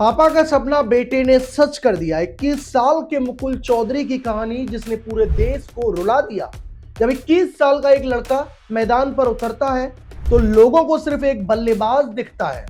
पापा का सपना बेटे ने सच कर दिया। 21 साल के मुकुल चौधरी की कहानी जिसने पूरे देश को रुला दिया। जब 21 साल का एक लड़का मैदान पर उतरता है तो लोगों को सिर्फ एक बल्लेबाज दिखता है,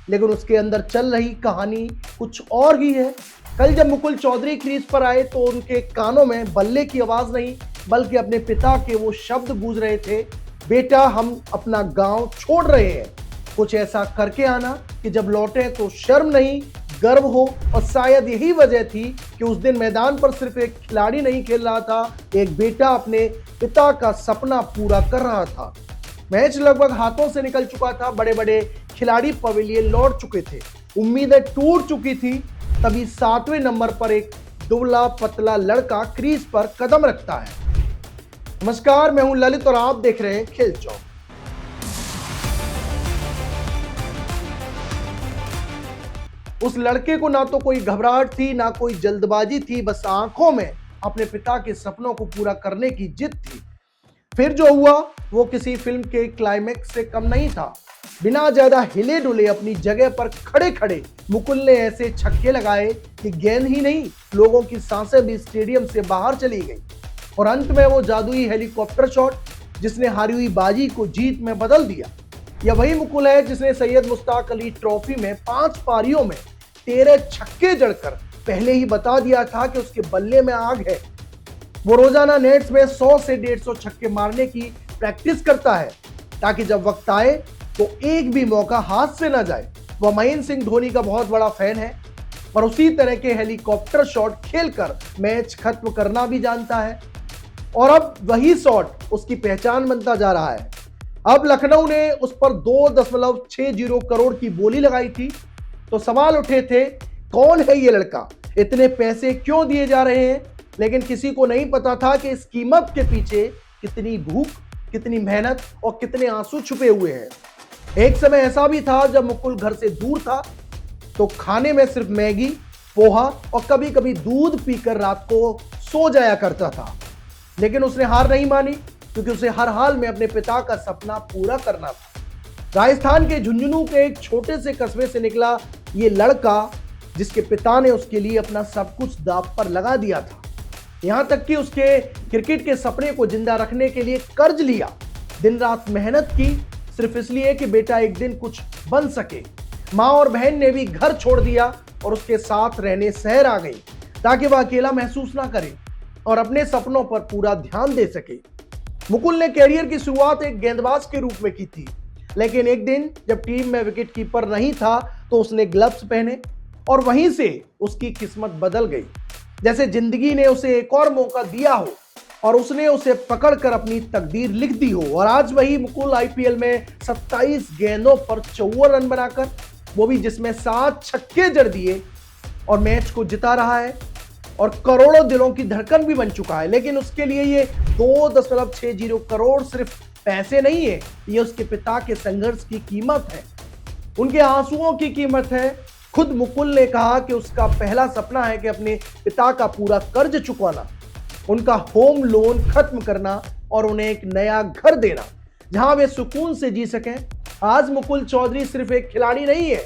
लेकिन उसके अंदर चल रही कहानी कुछ और ही है। कल जब मुकुल चौधरी क्रीज पर आए तो उनके कानों में बल्ले की आवाज नहीं बल्कि अपने पिता के वो शब्द गूंज रहे थे, बेटा हम अपना गांव छोड़ रहे हैं, कुछ ऐसा करके आना कि जब लौटे तो शर्म नहीं गर्व हो। और शायद यही वजह थी कि उस दिन मैदान पर सिर्फ एक खिलाड़ी नहीं खेल रहा था, एक बेटा अपने पिता का सपना पूरा कर रहा था। मैच लगभग हाथों से निकल चुका था, बड़े बड़े खिलाड़ी पवेलियन लौट चुके थे, उम्मीदें टूट चुकी थी। तभी 7वें नंबर पर एक दुबला पतला लड़का क्रीज पर कदम रखता है। नमस्कार, मैं हूं ललित और आप देख रहे हैं खेल चौक। उस लड़के को ना तो कोई घबराहट थी ना कोई जल्दबाजी थी, बस आंखों में अपने पिता के सपनों को पूरा करने की जिद थी। फिर जो हुआ वो किसी फिल्म के क्लाइमेक्स से कम नहीं था। बिना ज्यादा हिले डुले अपनी जगह पर खड़े खड़े मुकुल ने ऐसे छक्के लगाए कि गेंद ही नहीं, लोगों की सांसें भी स्टेडियम से बाहर चली गई। और अंत में वो जादुई हेलीकॉप्टर शॉट जिसने हारी हुई बाजी को जीत में बदल दिया। यह वही मुकुल है जिसने सैयद मुश्ताक अली ट्रॉफी में 5 पारियों में 13 छक्के जड़कर पहले ही बता दिया था कि उसके बल्ले में आग है। वो रोजाना नेट्स में 100 से 150 छक्के मारने की प्रैक्टिस करता है ताकि जब वक्त आए तो एक भी मौका हाथ से ना जाए। वह महेंद्र सिंह धोनी का बहुत बड़ा फैन है और उसी तरह के हेलीकॉप्टर शॉट खेलकर मैच खत्म करना भी जानता है। और अब वही शॉट उसकी पहचान बनता जा रहा है। अब लखनऊ ने उस पर 2.60 करोड़ की बोली लगाई थी तो सवाल उठे थे, कौन है ये लड़का, इतने पैसे क्यों दिए जा रहे हैं। लेकिन किसी को नहीं पता था कि इस कीमत के पीछे कितनी भूख, कितनी मेहनत और कितने आंसू छुपे हुए हैं। एक समय ऐसा भी था जब मुकुल घर से दूर था तो खाने में सिर्फ मैगी, पोहा और कभी कभी दूध पीकर रात को सो जाया करता था। लेकिन उसने हार नहीं मानी क्योंकि उसे हर हाल में अपने पिता का सपना पूरा करना था। राजस्थान के झुंझुनू के एक छोटे से कस्बे से निकला ये लड़का जिसके पिता ने उसके लिए अपना सब कुछ दांव पर लगा दिया था, यहां तक कि उसके क्रिकेट के सपने को जिंदा रखने के लिए कर्ज लिया, दिन रात मेहनत की सिर्फ इसलिए कि बेटा एक दिन कुछ बन सके। माँ और बहन ने भी घर छोड़ दिया और उसके साथ रहने शहर आ गई ताकि वह अकेला महसूस ना करे और अपने सपनों पर पूरा ध्यान दे सके। मुकुल ने कैरियर की शुरुआत एक गेंदबाज के रूप में की थी, लेकिन एक दिन जब टीम में विकेट कीपर नहीं था तो उसने ग्लव्स पहने और वहीं से उसकी किस्मत बदल गई। जैसे जिंदगी ने उसे एक और मौका दिया हो और उसने उसे पकड़कर अपनी तकदीर लिख दी हो। और आज वही मुकुल आईपीएल में 27 गेंदों पर 54 रन बनाकर, वो भी जिसमें 7 छक्के जड़ दिए और मैच को जिता रहा है और करोड़ों दिलों की धड़कन भी बन चुका है। लेकिन उसके लिए ये 2.60 करोड़ सिर्फ पैसे नहीं है, ये उसके पिता के संघर्ष की कीमत है, उनके आंसुओं की कीमत है। खुद मुकुल ने कहा कि उसका पहला सपना है कि अपने पिता का पूरा कर्ज चुकाना, उनका होम लोन खत्म करना और उन्हें एक नया घर देना जहां वे सुकून से जी सकें। आज मुकुल चौधरी सिर्फ एक खिलाड़ी नहीं है,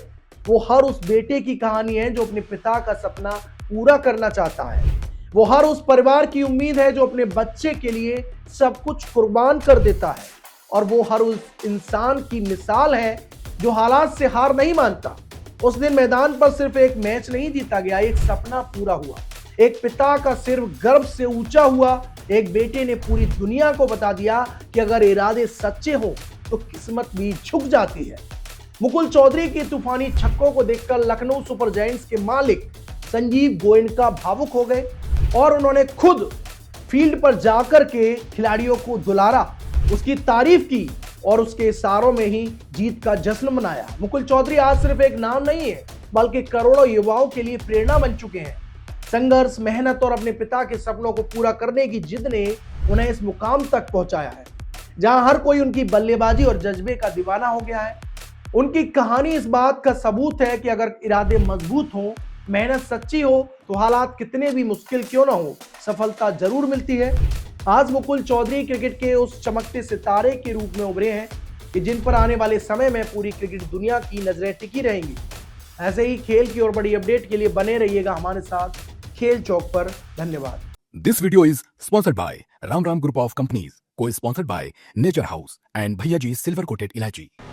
वो हर उस बेटे की कहानी है जो अपने पिता का सपना पूरा करना चाहता है। वो हर उस परिवार की उम्मीद है जो अपने बच्चे के लिए सब कुछ कुर्बान कर देता है। और वो हर उस इंसान की मिसाल है जो हालात से हार नहीं मानता। उस दिन मैदान पर सिर्फ एक मैच नहीं जीता गया, एक सपना पूरा हुआ, एक पिता का सिर गर्व से ऊंचा हुआ, एक बेटे ने पूरी दुनिया को बता दिया कि अगर इरादे सच्चे हो तो किस्मत भी झुक जाती है। मुकुल चौधरी के तूफानी छक्कों को देखकर लखनऊ सुपर जायंट्स के मालिक संजीव गोयनका भावुक हो गए और उन्होंने खुद फील्ड पर जाकर के खिलाड़ियों को दुलारा, उसकी तारीफ की और उसके इशारों में ही जीत का जश्न मनाया। मुकुल चौधरी आज सिर्फ एक नाम नहीं है बल्कि करोड़ों युवाओं के लिए प्रेरणा बन चुके हैं। संघर्ष, मेहनत और अपने पिता के सपनों को पूरा करने की जिद ने उन्हें इस मुकाम तक पहुंचाया है जहां हर कोई उनकी बल्लेबाजी और जज्बे का दीवाना हो गया है। उनकी कहानी इस बात का सबूत है कि अगर इरादे मजबूत हों, मेहनत सच्ची हो तो हालात कितने भी मुश्किल क्यों ना हो, सफलता जरूर मिलती है। आज मुकुल चौधरी क्रिकेट के उस चमकते सितारे के रूप में उभरे हैं कि जिन पर आने वाले समय में पूरी क्रिकेट दुनिया की नजरें टिकी रहेंगी। ऐसे ही खेल की और बड़ी अपडेट के लिए बने रहिएगा हमारे साथ खेल चौक पर। धन्यवाद। This video is sponsored by Ram Ram Group of Companies, co-sponsored by Nature House and Bhaiya Ji Silver Coated Ilachi.